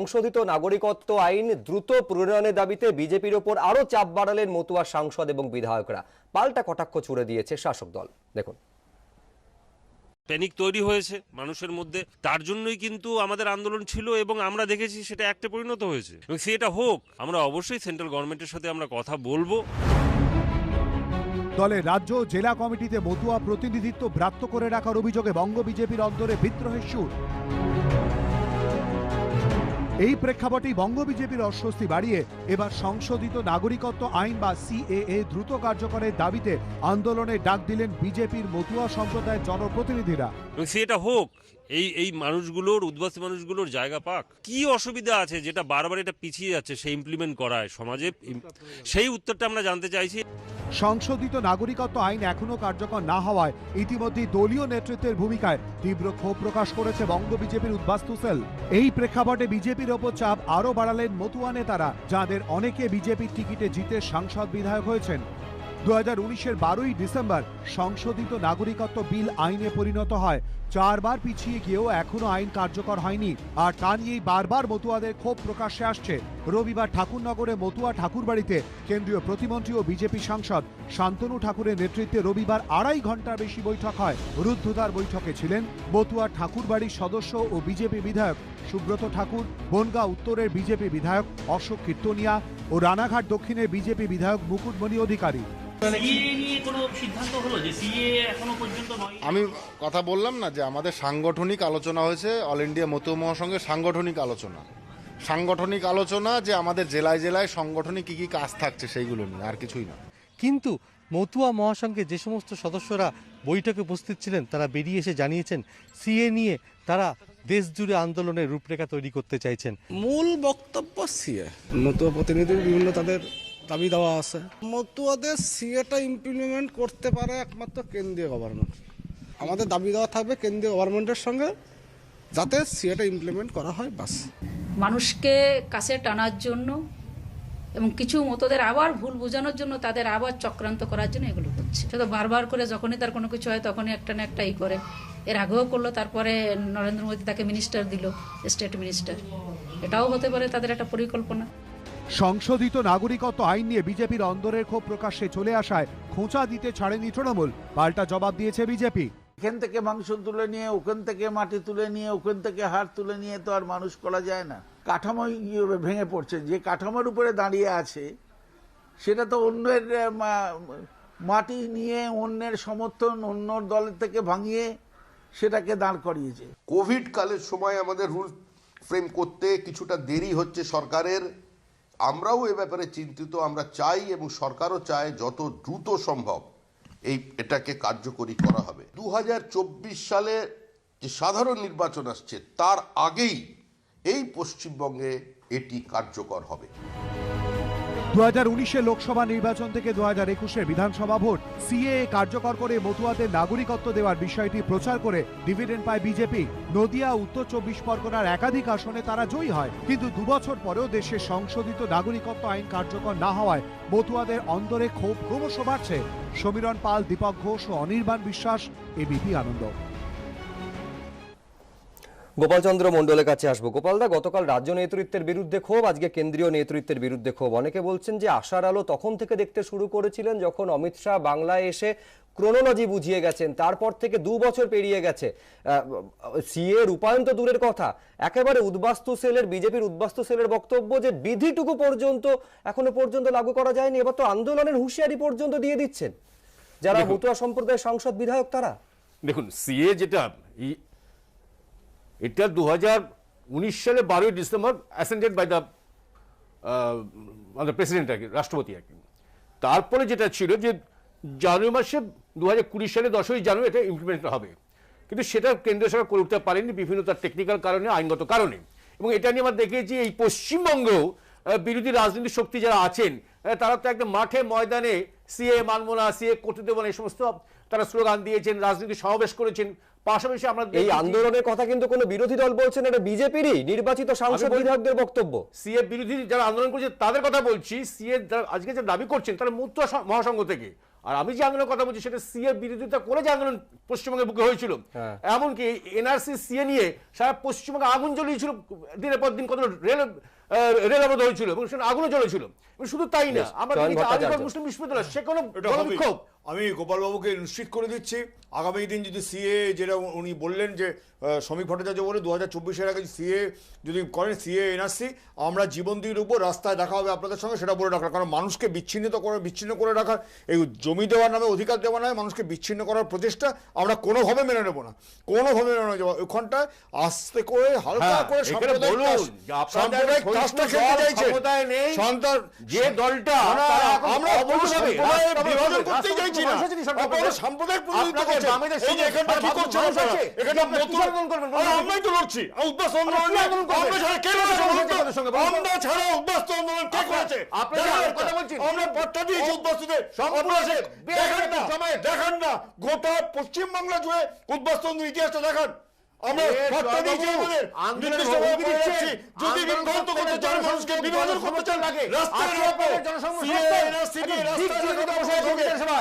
সংশোধিত নাগরিকত্ব আইন দ্রুত প্রণয়নের দাবিতে বিজেপির ওপর আরো চাপ বাড়ালেন মতুয়া সাংসদ এবং বিধায়করা। পাল্টা কটাক্ষ ছুড়ে দিয়েছে শাসক দল। দেখুন, প্যানিক তৈরি হয়েছে মানুষের মধ্যে, তার জন্যই কিন্তু আমাদের আন্দোলন ছিল এবং আমরা দেখেছি সেটা একটা পরিণত হয়েছে এবং সেটা হোক। আমরা অবশ্যই সেন্ট্রাল গভর্নমেন্টের সাথে আমরা কথা বলবো। দলের রাজ্য জেলা কমিটিতে মতুয়া প্রতিনিধিত্ব ব্রাত্য করে রাখার অভিযোগে বঙ্গ বিজেপির অন্তরে বিদ্রোহের সুর। এই প্রেক্ষাপটেই বঙ্গ বিজেপির অস্বস্তি বাড়িয়ে এবার সংশোধিত নাগরিকত্ব আইন বা সিএএ দ্রুত কার্যকরের দাবিতে আন্দোলনের ডাক দিলেন বিজেপির মতুয়া সম্প্রদায়ের জনপ্রতিনিধিরা। এবং সেটা হোক, এই মানুষগুলোর, উদ্বাসী মানুষগুলোর জায়গা পাক। কি অসুবিধা আছে যেটা বারবার এটা পিছিয়ে যাচ্ছে সেই ইমপ্লিমেন্ট করায় সমাজে, সেই উত্তরটা আমরা জানতে চাইছি। সংশোধিত নাগরিকত্ব আইন এখনো কার্যকর না হওয়ায় ইতিমধ্যেই দলীয় নেতৃত্বের ভূমিকায় তীব্র ক্ষোভ প্রকাশ করেছে বঙ্গ বিজেপির উদ্বাস্তু সেল। এই প্রেক্ষাপটে বিজেপির ওপর চাপ আরও বাড়ালেন মতুয়া নেতারা, যাদের অনেকে বিজেপির টিকিটে জিতে সাংসদ বিধায়ক হয়েছেন। 2019-এর 12ই ডিসেম্বর সংশোধিত নাগরিকত্ব বিল আইনে পরিণত হয়। 4 বার পিছিয়ে গিয়েও এখনো আইন কার্যকর হয়নি, আর তা নিয়েই বারবার মতুয়াদের ক্ষোভ প্রকাশ্যে আসছে। রবিবার ঠাকুরনগরে মতুয়া ঠাকুরবাড়িতে কেন্দ্রীয় প্রতিমন্ত্রী ও বিজেপি সাংসদ শান্তনু ঠাকুরের নেতৃত্বে রবিবার 2.5 ঘন্টার বেশি বৈঠক হয়। রুদ্ধদ্বার বৈঠকে ছিলেন মতুয়া ঠাকুরবাড়ির সদস্য ও বিজেপি বিধায়ক সুব্রত ঠাকুর, বনগাঁ উত্তরের বিজেপি বিধায়ক অশোক কীর্তনিয়া ও রানাঘাট দক্ষিণের বিজেপি বিধায়ক মুকুটমণি অধিকারী। আমি কথা বললাম না যে আমাদের সাংগঠনিক আলোচনা হয়েছে, অল ইন্ডিয়া মতুয়া মহাসংঘের সাংগঠনিক আলোচনা যে আমাদের জেলায় জেলায় সংগঠনিক কি কি কাজ থাকছে সেইগুলো নিয়ে, আর কিছুই না। কিন্তু মতুয়া মহাসংঘে যে সমস্ত সদস্যরা বৈঠকে উপস্থিত ছিলেন তারা বেরিয়ে এসে জানিয়েছেন সিএ নিয়ে তারা দেশ জুড়ে আন্দোলনের রূপরেখা তৈরি করতে চাইছেন। মূল বক্তব্য সিএ, মতুয়া প্রতিনিধির বিভিন্ন তাদের দাবি দেওয়া আছে। মতুয়াদের সিএটা ইমপ্লিমেন্ট করতে পারে একমাত্র কেন্দ্রীয় গভর্নমেন্ট। আমাদের দাবি দেওয়া থাকবে কেন্দ্রীয় গভর্নমেন্টের সঙ্গে যাতে সিএটা ইমপ্লিমেন্ট করা হয়, বাস। মানুষকে কাছে টানার জন্য এবং কিছু মতদের আবার ভুল বোঝানোর জন্য, তাদের আবার চক্রান্ত করার জন্য এগুলো করছে। সেটা বারবার করে যখনই তার কোনো কিছু হয় তখনই একটা না একটা করে। এর আগেও করলো, তারপরে নরেন্দ্র মোদী তাকে মিনিস্টার দিল, স্টেট মিনিস্টার। এটাও হতে পারে তাদের একটা পরিকল্পনা। সংশোধিত নাগরিকত্ব আইন নিয়ে বিজেপির অন্দরের ক্ষোভ প্রকাশ্যে চলে আসায় খোঁচা দিতে ছাড়েনি তৃণমূল, পাল্টা জবাব দিয়েছে বিজেপি। এখান থেকে মাংস তুলে নিয়ে, ওখান থেকে মাটি তুলে নিয়ে, ওখান থেকে হাড় তুলে নিয়ে তো আর মানুষ করা যায় না। কাঠামো ভেঙে পড়ছে, যে কাঠামোর উপরে দাঁড়িয়ে আছে সেটা তো অন্যের মাটি নিয়ে, অন্যের সমর্থন, অন্য দলের থেকে ভাঙিয়ে সেটাকে দাঁড় করিয়েছে। কোভিড কালের সময় আমাদের রুল ফ্রেম করতে কিছুটা দেরি হচ্ছে সরকারের। আমরাও এ ব্যাপারে চিন্তিত। আমরা চাই এবং সরকারও চায় যত দ্রুত সম্ভব এটাকে কার্যকরী করা হবে। 2024 সালে যে সাধারণ নির্বাচন আসছে তার আগেই এই পশ্চিমবঙ্গে এটি কার্যকর হবে। 2019-এর লোকসভা নির্বাচন থেকে 2021-এর বিধানসভা ভোট সিএএ কার্যকর করে মতুয়াদের নাগরিকত্ব দেওয়ার বিষয়টি প্রচার করে ডিভিডেন্ড পায় বিজেপি। নদিয়া, উত্তর 24 পরগনার একাধিক আসনে তারা জয়ী হয়, কিন্তু 2 বছর পরেও দেশের সংশোধিত নাগরিকত্ব আইন কার্যকর না হওয়ায় মতুয়াদের অন্তরে ক্ষোভ ক্রমশ বাড়ছে। সমীরণ পাল, দীপক ঘোষ ও অনির্বাণ বিশ্বাস, এবিপি আনন্দ। গোপালচন্দ্র মণ্ডলের কাছে আসবো। গোপালদা, গতকাল রাজ্য নেতৃত্বের বিরুদ্ধে ক্ষোভ, আজকে কেন্দ্রীয় নেতৃত্বের বিরুদ্ধে ক্ষোভ। অনেকে বলছেন যে আশার আলো তখন থেকে দেখতে শুরু করেছিলেন যখন অমিত শাহ বাংলায় এসে ক্রোনোলজি বুঝিয়ে গেছেন, তারপর থেকে 2 বছর পেরিয়ে গেছে। সিএ রূপায়ণ তো দূরের কথা, একেবারে উদ্বাস্তু সেলের, বিজেপির উদ্বাস্তু সেলের বক্তব্য যে বিধিটুকু পর্যন্ত এখনো পর্যন্ত লাগু করা যায়নি। এবার তো আন্দোলনের হুঁশিয়ারি পর্যন্ত দিয়ে দিচ্ছেন যারা মতুয়া সম্প্রদায়ের সাংসদ বিধায়ক তারা। দেখুন, সিএ যেটা এটা 2019 সালে 12ই ডিসেম্বর অ্যাসেন্ডেড বাই দ্য প্রেসিডেন্ট আর কি, রাষ্ট্রপতি আর কি। তারপরে যেটা ছিল যে জানুয়ারি মাসে 2020 সালে 10ই জানুয়ারি এটা ইমপ্লিমেন্ট হবে, কিন্তু সেটা কেন্দ্রীয় সরকার করে উঠতে পারেনি বিভিন্ন তার টেকনিক্যাল কারণে, আইনগত কারণে। এবং এটা নিয়ে আমরা দেখেছি এই পশ্চিমবঙ্গেও বিরোধী রাজনৈতিক শক্তি যারা আছেন তারা তো একদম মাঠে ময়দানে সিএ মানব না, সিএ করতে দেবো না, এই সমস্ত তারা স্লোগান দিয়েছেন, রাজনৈতিক সমাবেশ করেছেন। পাশাপাশি আমরা এই আন্দোলনের কথা কিন্তু কোনো বিরোধী দল বলছেন, এটা বিজেপিরই নির্বাচিত সাংসদ বিধায়কদের বক্তব্য। সিএ বিরোধী যারা আন্দোলন করছে তাদের কথা বলছি। সিএ আজকে যে দাবি করছেন তারা মতুয়া মহাসংঘ থেকে, আর আমি যে আন্দোলনের কথা বলছি সেটা সিএ বিরোধিতা করে যে আন্দোলন পশ্চিমবঙ্গের বুকে হয়েছিল, এমনকি এনআরসি সিএ নিয়ে সারা পশ্চিমবঙ্গে আগুন জ্বলিয়েছিল, দিনের পর দিন কত রেল অবরোধ হয়েছিল এবং সেখানে আগুনও জ্বলেছিল। শুধু তাই না, আমরা আলিগড় মুসলিম বিশ্ববিদ্যালয় সেখানে বিক্ষোভ। আমি গোপালবাবুকে নিশ্চিত করে দিচ্ছি, আগামী দিন যদি সিএ, যেটা উনি বললেন যে শ্রমিক ভট্টাচার্য বলে 2024-এর আগে সিএ যদি করেন, সিএ এনআরসি, আমরা জীবন দিয়ে রূপো রাস্তায় দেখা হবে আপনাদের সঙ্গে, সেটা বলে রাখার। কারণ মানুষকে বিচ্ছিন্ন করে রাখার, এই জমি দেওয়ার নামে, অধিকার দেওয়ার নামে মানুষকে বিচ্ছিন্ন করার প্রচেষ্টা আমরা কোনোভাবে মেনে নেবো না, কোনোভাবে মেনে নেবো। ওখানটায় আস্তে করে হালকা করে সাম্প্রদায়িক তাসটা খেলতে চাইছে সন্তান যে দলটা, আমরা বিভাজন করতে চাইছি না, সাম্প্রদায়িক প্রতিনিধিত্ব করছে। এখানটা কি করছে এখানে আমরাই তো লড়ছি, উদ্বাস্ত আন্দোলন আমরা ছাড়া কে লড়েছে? আমরা ছাড়া উদ্বাস্ত আন্দোলন কে করেছে? আমরা বার্তা দিয়েছি উদ্বাস্তুদের, দেখান না গোটা পশ্চিমবাংলা জুড়ে উদ্বাস্ত আন্দোলন ইতিহাসটা দেখান। আমরা বার্তা দিয়েছি আমাদের নির্দিষ্টভাবে বলে যাচ্ছি, যদি বিভ্রান্ত করতে চান, মানুষকে বিভাজন করতে চান, রাস্তায়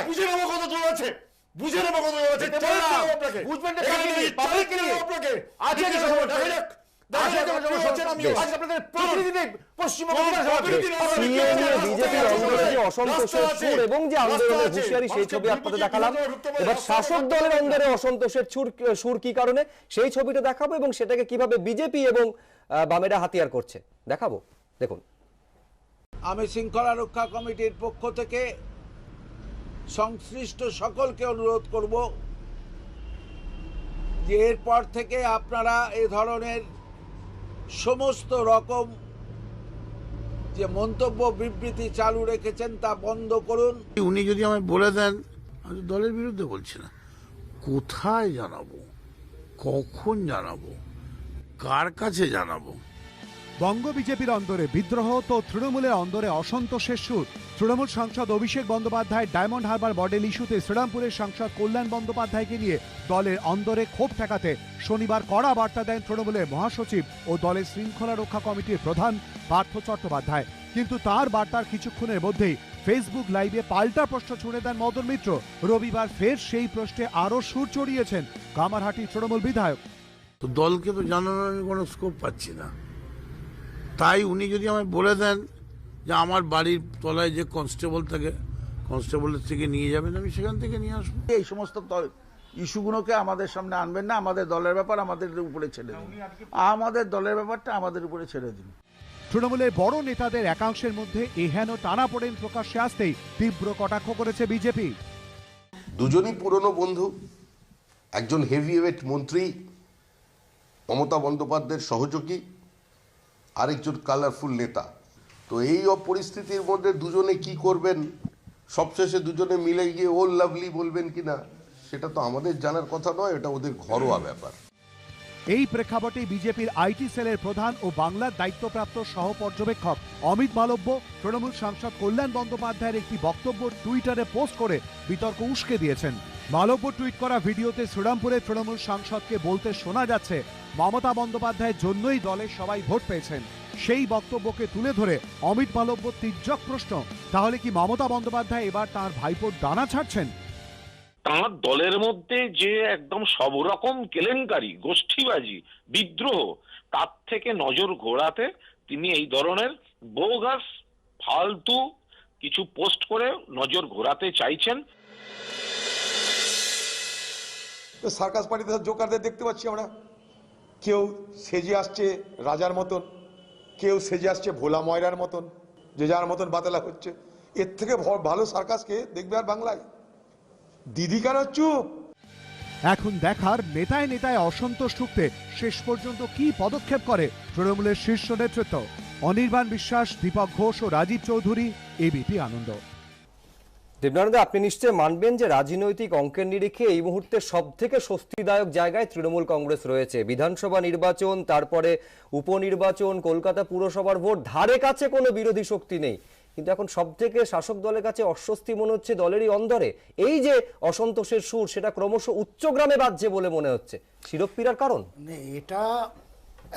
বুঝে নেবো কত জোর আছে, বুঝে নেবো কত জোর আছে, বুঝবেন এবং যে আন্দোলনের হুঁশিয়ারি সেই ছবি আপনাদের দেখালাম। এবার শাসক দলের অন্দরে অসন্তোষের সুর কি কারণে সেই ছবিটা দেখাবো এবং সেটাকে কিভাবে বিজেপি এবং বামেরা হাতিয়ার করছে দেখাবো, দেখুন। আমি শৃঙ্খলা রক্ষা কমিটির পক্ষ থেকে সংশ্লিষ্ট সকলকে অনুরোধ করব যে এরপর থেকে আপনারা এ ধরনের সমস্ত রকম যে মন্তব্য বিবৃতি চালু রেখেছেন তা বন্ধ করুন। উনি যদি আমায় বলে দেন, আমি দলের বিরুদ্ধে বলছি না, কোথায় জানাবো, কখন জানাবো, কার কাছে জানাবো। বঙ্গ বিজেপির অন্দরে বিদ্রোহ তো তৃণমূলের অন্দরে অসন্তোষের সুর। তৃণমূল সাংসদ অভিষেক বন্দ্যোপাধ্যায় ডায়মন্ড হারবার মডেল ইস্যুতে শ্রীরামপুরের সাংসদ কল্যাণ বন্দ্যোপাধ্যায়কে নিয়ে দলের অন্দরে ক্ষোভ ঠেকাতে শনিবার কড়া বার্তা দেন তৃণমূলের মহাসচিব ও দলের শৃঙ্খলা রক্ষা কমিটির প্রধান পার্থ চট্টোপাধ্যায়। কিন্তু তার বার্তার কিছুক্ষণের মধ্যেই ফেসবুক লাইভে পাল্টা প্রশ্ন ছুড়ে দেন মদন মিত্র। রবিবার ফের সেই প্রশ্নে আরও সুর চড়িয়েছেন কামারহাটি তৃণমূল বিধায়ক। তো দলকে তো জানানোর কোনো স্কোপ পাচ্ছি না, তাই উনি যদি আমায় বলে দেন যে আমার বাড়ির তলায় যে কনস্টেবল থাকে, কনস্টেবলের থেকে নিয়ে যাবেন, আমি সেখান থেকে নিয়ে আসবো। এই সমস্ত ইস্যুগুলোকে আমাদের সামনে আনবেন না, আমাদের দলের ব্যাপার আমাদের উপরে ছেড়ে দিন, আমাদের দলের ব্যাপারটা আমাদের উপরে ছেড়ে দিন। তৃণমূলের বড় নেতাদের একাংশের মধ্যে এহেন টানাপোড়েন প্রকাশ্যে আসতেই তীব্র কটাক্ষ করেছে বিজেপি। দুজনই পুরনো বন্ধু, একজন হেভিওয়েট মন্ত্রী মমতা বন্দ্যোপাধ্যায়ের সহযোগী, আরেকজন কালারফুল নেতা। তো এই পরিস্থিতির মধ্যে দুজনে কি করবেন, সবশেষে দুজনে মিলে গিয়ে ও লাভলি বলবেন কিনা সেটা তো আমাদের জানার কথা নয়, এটা ওদের ঘরোয়া ব্যাপার। এই প্রেক্ষাপটে বিজেপির আইটি সেলের প্রধান ও বাংলার দায়িত্বপ্রাপ্ত সহ পর্যবেক্ষক অমিত মালব্য তৃণমূল সাংসদ কল্যাণ বন্দ্যোপাধ্যায়ের একটি বক্তব্য টুইটারে পোস্ট করে বিতর্ক উস্কে দিয়েছেন। মালব্য টুইট করা ভিডিওতে শ্রীরামপুরে তৃণমূল সাংসদকে বলতে শোনা যাচ্ছে মমতা বন্দ্যোপাধ্যায়ের জন্যই দলের সবাই ভোট পেয়েছেন। সেই বক্তব্যকে তুলে ধরে অমিত মালব্য তীর্যক প্রশ্ন, তাহলে কি মমতা বন্দ্যোপাধ্যায় এবার তাঁর ভাইপোর ডানা ছাড়ছেন? তাঁর দলের মধ্যে যে একদম সব রকম কেলেঙ্কারি, গোষ্ঠীবাজি, বিদ্রোহ, তার থেকে নজর ঘোরাতে তিনি এই ধরনের বোগাস ফালতু কিছু পোস্ট করে নজর ঘোরাতে চাইছেন। সার্কাস পার্টিতে জোকারদের দেখতে পাচ্ছি আমরা, কেউ সেজে আসছে রাজার মতন, কেউ সেজে আসছে ভোলা ময়রার মতন, যে যার মতন বাতালা হচ্ছে। এর থেকে ভালো সার্কাসকে দেখবে আর বাংলায়? দিদি কেন চুপ? এখন দেখার নেতায় নেতায় অসন্তোষ ঠুকতে শেষ পর্যন্ত কি পদক্ষেপ করে তৃণমূলের শীর্ষ নেতৃত্ব। অনির্বাণ বিশ্বাস, দীপক ঘোষ ও রাজীব চৌধুরী, এবিপি আনন্দ। দেবনারায়ণ, আপনি নিশ্চয় মানবেন যে রাজনৈতিক অঙ্কের নিরিখে এই মুহূর্তে সব থেকে স্বস্তিদায়ক জায়গায় তৃণমূল কংগ্রেস রয়েছে। বিধানসভা নির্বাচন, তারপরে উপনির্বাচন, কলকাতা পুরসভার ভোট, ধারে কাছে কোনো বিরোধী শক্তি নেই। কিন্তু এখন সব থেকে শাসক দলের কাছে অস্বস্তি মনে হচ্ছে দলেরই অন্দরে। এই যে অসন্তোষের সুর, সেটা ক্রমশ উচ্চগ্রামে বাজছে বলে মনে হচ্ছে। শিরোপীড়ার কারণ এটা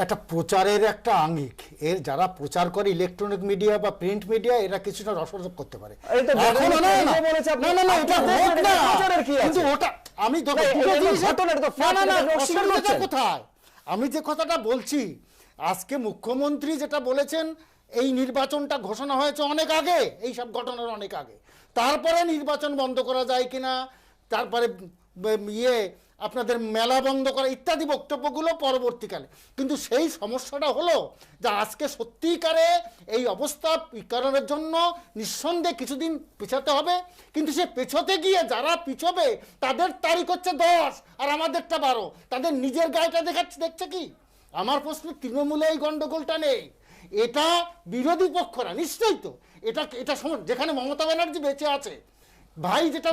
একটা প্রচারের একটা আঙ্গিক, এর যারা প্রচার করে ইলেকট্রনিক মিডিয়া বা প্রিন্ট মিডিয়া, এরা কিছুটা রসদ করতে পারে। কিন্তু ওটা আমি কোথায়, আমি যে কথাটা বলছি, আজকে মুখ্যমন্ত্রী যেটা বলেছেন, এই নির্বাচনটা ঘোষণা হয়েছে অনেক আগে, এই সব ঘটনার অনেক আগে, তারপরে নির্বাচন বন্ধ করা যায় কিনা, তারপরে আপনাদের মেলা বন্ধ করা ইত্যাদি বক্তব্যগুলো পরবর্তীকালে। কিন্তু সেই সমস্যাটা হলো যে আজকে সত্যিকারে এই অবস্থা কারণের জন্য নিঃসন্দেহে কিছুদিন পিছাতে হবে, কিন্তু সে পেছোতে গিয়ে যারা পিছবে তাদের তারিখ হচ্ছে 10 আর আমাদেরটা 12, তাদের নিজের গায়েটা দেখছে কি? আমার প্রশ্ন, তৃণমূলে এই গন্ডগোলটা নেই, এটা বিরোধী পক্ষরা নিশ্চয়ই তো এটা যেখানে মমতা ব্যানার্জি বেঁচে আছে, ভাই যেটা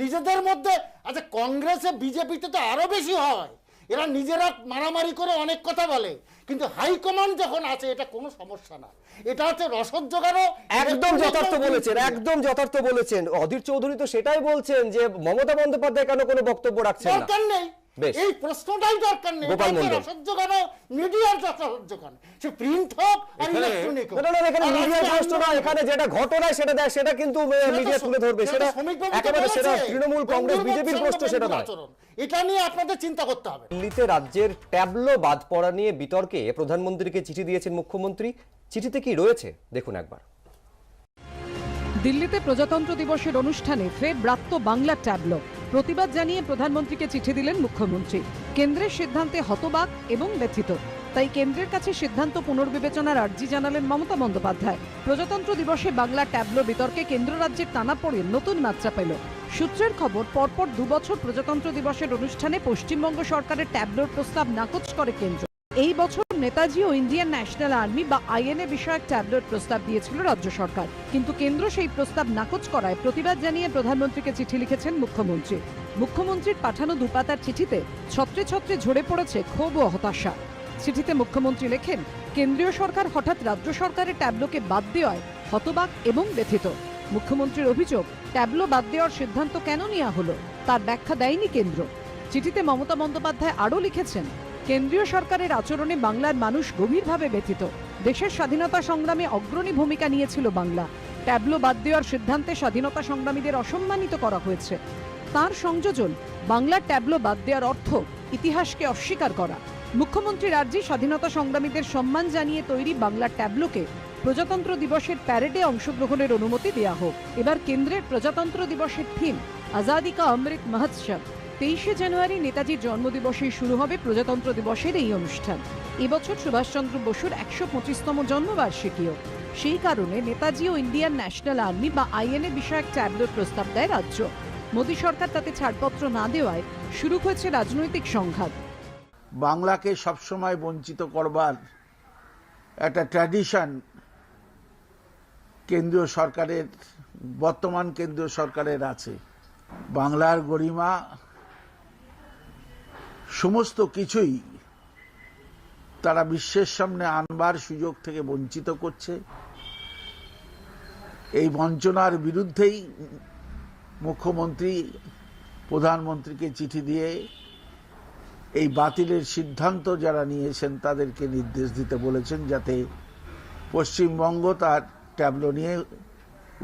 নিজেদের মধ্যে। আচ্ছা, কংগ্রেসে বিজেপিতে তো আরো বেশি হয়, এরা নিজেরা মারামারি করে অনেক কথা বলে, কিন্তু হাইকমান্ড যখন আছে এটা কোনো সমস্যা না, এটা হচ্ছে রসদ জোগানো। একদম যথার্থ বলেছেন, একদম যথার্থ বলেছেন। অধীর চৌধুরী তো সেটাই বলছেন যে মমতা বন্দ্যোপাধ্যায় কেন কোনো বক্তব্য রাখছেন না, দরকার নেই, এই প্রশ্নটাই দরকার নেই। রসদ জোগানো, মিডিয়ার রসদ জোগানো, সে প্রিন্ট হোক আর ইলেকট্রনিক হোক। এখানে মিডিয়ার প্রশ্ন না, এখানে যেটা ঘটনা সেটা দেয়, সেটা কিন্তু মিডিয়া তুলে ধরবে, সেটা একেবারে সেটা তৃণমূল কংগ্রেস বিজেপির প্রশ্ন, সেটা নয়। এটা নিয়ে আপনাদের চিন্তা করতে হবে। দিল্লিতে রাজ্যের ট্যাবলো বাদ পড়া নিয়ে বিতর্কে প্রধানমন্ত্রীকে চিঠি দিয়েছেন মুখ্যমন্ত্রী। চিঠিতে কি রয়েছে দেখুন একবার। দিল্লিতে প্রজাতন্ত্র দিবসের অনুষ্ঠানে ফের ব্রাত্য বাংলা ট্যাবলো। প্রতিবাদ জানিয়ে প্রধানমন্ত্রীকে চিঠি দিলেন মুখ্যমন্ত্রী। কেন্দ্রের সিদ্ধান্তে হতবাক এবং ব্যথিত, তাই কেন্দ্রের কাছে সিদ্ধান্ত পুনর্বিবেচনার আর্জি জানালেন মমতা বন্দ্যোপাধ্যায়। প্রজাতন্ত্র দিবসে বাংলা ট্যাবলো বিতর্কে কেন্দ্র রাজ্যের টানাপোড়েন নতুন মাত্রা পেল। সূত্রের খবর, পরপর 2 বছর প্রজাতন্ত্র দিবসের অনুষ্ঠানে পশ্চিমবঙ্গ সরকারের ট্যাবলোর প্রস্তাব নাকচ করে কেন্দ্র। এই বছর নেতাজি ও ইন্ডিয়ান ন্যাশনাল আর্মি বা আইএনএ বিষয়ক ট্যাবলোর প্রস্তাব দিয়েছিল রাজ্য সরকার, কিন্তু কেন্দ্র সেই প্রস্তাব নাকচ করায় প্রতিবাদ জানিয়ে প্রধানমন্ত্রীকে চিঠি লিখেছেন মুখ্যমন্ত্রী। মুখ্যমন্ত্রীর পাঠানো 2 পাতার চিঠিতে ছত্রে ছত্রে ঝরে পড়েছে ক্ষোভ ও হতাশা। চিঠিতে মুখ্যমন্ত্রী লেখেন, কেন্দ্রীয় সরকার হঠাৎ রাজ্য সরকারের ট্যাবলোকে বাদ দেওয়ায় হতবাক এবং ব্যথিত। মুখ্যমন্ত্রীর অভিযোগ, ট্যাবলো বাদ দেওয়ার সিদ্ধান্ত কেন নেওয়া হলো তার ব্যাখ্যা দেয়নি কেন্দ্র। চিঠিতে মমতা বন্দ্যোপাধ্যায় আরও লিখেছেন, কেন্দ্রীয় সরকারের আচরণে বাংলার মানুষ গভীরভাবে ব্যথিত। দেশের স্বাধীনতা সংগ্রামে অগ্রণী ভূমিকা নিয়েছিল বাংলা। ট্যাবলো বাদ দেওয়ার সিদ্ধান্তে স্বাধীনতা সংগ্রামীদের অসম্মানিত করা হয়েছে। তার সংযোজন, বাংলার ট্যাবলো বাদ দেওয়ার অর্থ ইতিহাসকে অস্বীকার করা। মুখ্যমন্ত্রী রাজ্যে স্বাধীনতা সংগ্রামীদের সম্মান জানিয়ে তৈরি বাংলার ট্যাবলোকে প্রজাতন্ত্র দিবসের প্যারেডে অংশগ্রহণের অনুমতি দেওয়া হোক। এবার কেন্দ্রের প্রজাতন্ত্র দিবসের থিম আজাদি কা অমৃত মহোৎসব। 23শে জানুয়ারি নেতাজির জন্মদিবসেই শুরু হবে প্রজাতন্ত্র দিবসের এই অনুষ্ঠান। এবছর সুভাষচন্দ্র বসুর 125তম জন্মবার্ষিকীও। সেই কারণে নেতাজি ও ইন্ডিয়ান ন্যাশনাল আর্মি বা আইএনএ বিষয়ক ট্যাবলোর প্রস্তাব দেয় রাজ্য। মোদী সরকার তাতে ছাড়পত্র না দেওয়ায় শুরু হয়েছে রাজনৈতিক সংঘাত। বাংলাকে সবসময় বঞ্চিত করবার একটা ট্র্যাডিশন কেন্দ্রীয় সরকারের, বর্তমান কেন্দ্রীয় সরকারের আছে। বাংলার গরিমা সমস্ত কিছুই তারা বিশ্বের সামনে আনবার সুযোগ থেকে বঞ্চিত করছে। এই বঞ্চনার বিরুদ্ধেই মুখ্যমন্ত্রী প্রধানমন্ত্রীকে চিঠি দিয়ে এই বাতিলের সিদ্ধান্ত যারা নিয়েছেন তাদেরকে নির্দেশ দিতে বলেছেন, যাতে পশ্চিমবঙ্গ তার ট্যাবলো নিয়ে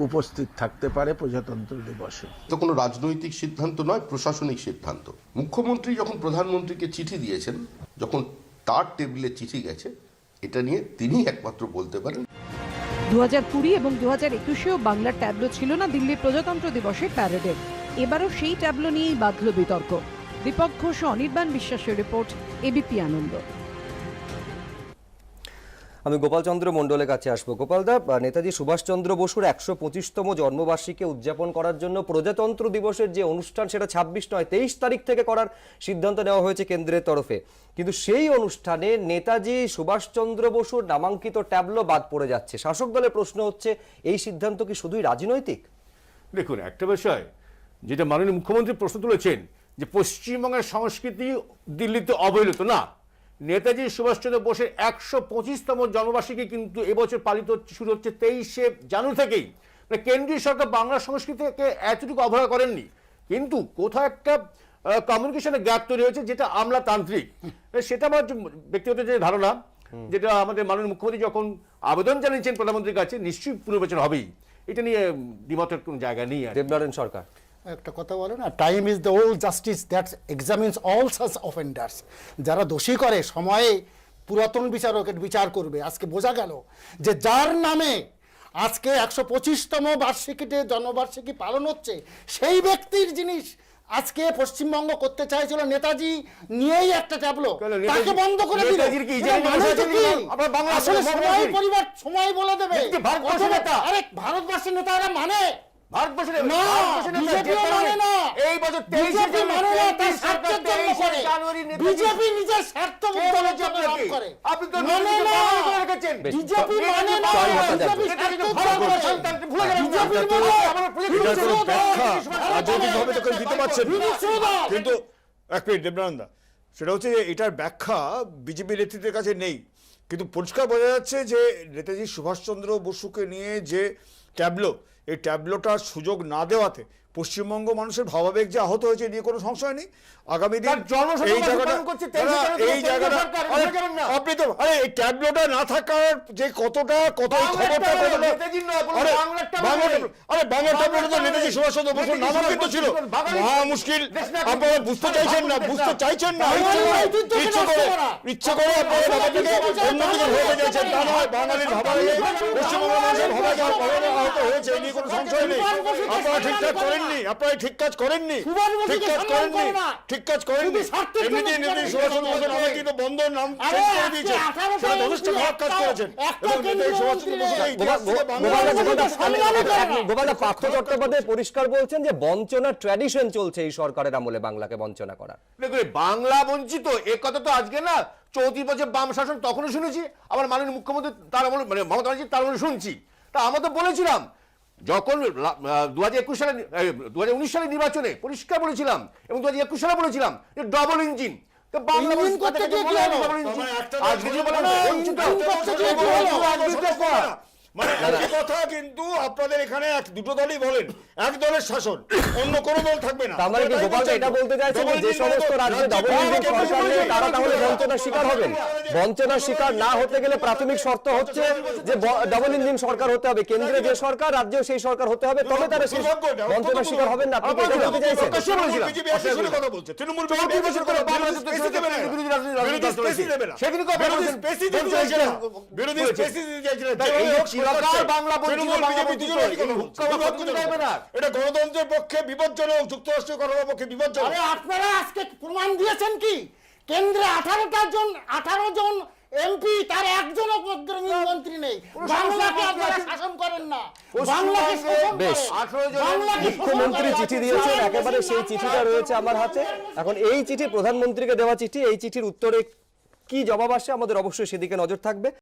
উপস্থিত থাকতে পারে প্রজাতন্ত্র দিবসে। তো কোনো রাজনৈতিক সিদ্ধান্ত নয়, প্রশাসনিক সিদ্ধান্ত। মুখ্যমন্ত্রী যখন প্রধানমন্ত্রীকে চিঠি দিয়েছেন, যখন তার টেবিলে চিঠি গেছে, এটা নিয়ে তিনি একমাত্র বলতে পারেন। 2020 এবং 2021-এও বাংলার ট্যাবলো ছিল না দিল্লির প্রজাতন্ত্র দিবসের প্যারেডে। এবারও সেই ট্যাবলো নিয়েই বাধল বিতর্ক। দীপক ঘোষ ও অনির্বাণ বিশ্বাসের রিপোর্ট, এবিপি আনন্দ। আমি গোপালচন্দ্র মণ্ডলের কাছে আসবো। গোপালদা, নেতাজি সুভাষচন্দ্র বসুর 125তম জন্মবার্ষিকী উদযাপন করার জন্য প্রজাতন্ত্র দিবসের যে অনুষ্ঠান, সেটা 26 নয় 23 তারিখ থেকে করার সিদ্ধান্ত নেওয়া হয়েছে কেন্দ্রের তরফে, কিন্তু সেই অনুষ্ঠানে নেতাজি সুভাষচন্দ্র বসুর নামাঙ্কিত ট্যাবলো বাদ পড়ে যাচ্ছে। শাসক দলের প্রশ্ন হচ্ছে, এই সিদ্ধান্ত কি শুধুই রাজনৈতিক? দেখুন, একটা বিষয় যেটা মাননীয় মুখ্যমন্ত্রী প্রশ্ন তুলেছেন যে পশ্চিমবঙ্গের সংস্কৃতি দিল্লিতে অবহেলিত না। নেতাজি সুভাষচন্দ্র বোসের 125তম জন্মবার্ষিকী কিন্তু এবছর পালিত শুরু হচ্ছে 23শে জানুয়ারি থেকেই। মানে কেন্দ্রীয় সরকার বাংলা সংস্কৃতিকে এতটুকু অবহেলা করেননি, কিন্তু কোথাও একটা কমিউনিকেশনের গ্যাপ তৈরি হয়েছে যেটা আমলাতান্ত্রিক। সেটা আমার ব্যক্তিগত যে ধারণা, যেটা আমাদের মাননীয় মুখ্যমন্ত্রী যখন আবেদন জানিয়েছেন প্রধানমন্ত্রীর কাছে, নিশ্চয়ই পুনর্বিবেচনা হবেই, এটা নিয়ে দ্বিমতের কোনো জায়গা নেই। দেবনারায়ণ সরকার একটা কথা বলে না, time is the old justice that examines all such offenders. যারা দোষী করে সময়ে পুরাতন বিচারক বিচার করবে। আজকে বোঝা গেল যে যার নামে আজকে 125তম বার্ষিকীতে জন্মবার্ষিকী পালন হচ্ছে, সেই ব্যক্তির জিনিস আজকে পশ্চিমবঙ্গ করতে চাইছিল নেতাজি নিয়েই একটা ট্যাবলো, তাকে বন্ধ করে দিল। আসলে সময় বলে দেবে। আরে ভারতবর্ষের নেতারা মানে বিজেপি নিজের স্বার্থ করে। কিন্তু এক মিনিট দেবনানন্দা, সেটা হচ্ছে যে এটার ব্যাখ্যা বিজেপি নেতৃত্বের কাছে নেই, কিন্তু পরিষ্কার বোঝা যাচ্ছে যে নেতাজি সুভাষচন্দ্র বসুকে নিয়ে যে ট্যাবলো, এই ট্যাবলোটার সুযোগ না দেওয়াতে পশ্চিমবঙ্গ মানুষের ভাবাবেগ যে আহত হয়েছে নিয়ে কোনো সংশয় নেই। আগামী দিন এই জায়গাটা আপনি তো আরে এই ট্যাবলোটা না থাকার যে কতটা বাংলা ট্যাবলোটা তো নেতাজি সুভাষচন্দ্র বসুর নামও কিন্তু ছিল। মহা মুশকিল, আপনারা বুঝতে চাইছেন না ইচ্ছে করে আপনারা ব্যাপারটাকে অন্যদিকে হয়ে যাচ্ছেন। তা নয়, বাঙালির ভাবাবেগে পশ্চিমবঙ্গ মানুষের ভাবাবেগ আহত হয়েছে নিয়ে কোনো সংশয় নেই। আপনারা ঠিকঠাক করেননি, ঠিক কাজ করেননি। এমনিতেই নেতাজি সুভাষচন্দ্র বসুর নামে কিন্তু বন্ধন নাম চেঞ্জ করে দিয়েছে, সেটা যথেষ্ট খারাপ কাজ করেছেন। এবং নেতাজি সুভাষচন্দ্র বসুর ইতিহাস থেকে গোপাল পার্থ চট্টোপাধ্যায় পরিষ্কার বলছেন যে বঞ্চনা ট্র্যাডিশন চলছে এই সরকারের আমলে বাংলাকে বঞ্চনা করা। বাংলা বঞ্চিত এ কথা তো আজকে না, 34 বছর বাম শাসন তখনও শুনেছি, আবার মাননীয় মুখ্যমন্ত্রী তার আমলে মানে মমতা ব্যানার্জি তার আমলে শুনছি। তা আমরা তো বলেছিলাম যখন 2019 সালের নির্বাচনে পরিষ্কার বলেছিলাম, এবং 2021 সালে বলেছিলাম যে ডবল ইঞ্জিন। তো বাংলা কথা কিন্তু আপনাদের এখানে দুটো দলই বলেন, এক দলের শাসন, অন্য কোন দল থাকবে না। তার কি গোপাল এটা বলতে চাইছেন যে সমস্ত রাজ্যে ডবল ইঞ্জিন সরকার নিয়ে তারা তাহলে বঞ্চনার শিকার হবেন? বঞ্চনার শিকার না হতে গেলে প্রাথমিক শর্ত হচ্ছে যে ডবল ইঞ্জিন সরকার হতে হবে, কেন্দ্রে যে সরকার রাজ্যে সেই সরকার হতে হবে, তবে তারা সেই বঞ্চনার শিকার হবেন না। আপনি এটা বলতে চাইছেন? বিজেপি আসলে কথা বলছে, তৃণমূল বিজেপি বছর করে বিরোধী স্পেসি দেবে না, সেদিন কো বিরোধী স্পেসি দিতে চাইছে না, বিরোধী স্পেসি দিতে চাইছে না। বাংলা এটা গণতন্ত্রের পক্ষে বিপজ্জনক, যুক্তরাষ্ট্রীয় গণতন্ত্রের পক্ষে বিপজ্জনক। আপনারা আজকে প্রমাণ দিয়েছেন কি কেন্দ্রে 18 জন এমপি, তার একজনও মন্ত্রী নেই। বাংলাকে আপনারা শাসন করেন না, বাংলাকে শোষণ করেন। মুখ্যমন্ত্রী চিঠি দিয়েছেন, একেবারে সেই চিঠিটা রয়েছে আমার হাতে। এখন এই চিঠি প্রধানমন্ত্রীকে দেওয়া চিঠি, এই চিঠির উত্তরে কি জবাব আসে আমাদের অবশ্যই সেদিকে নজর থাকবে।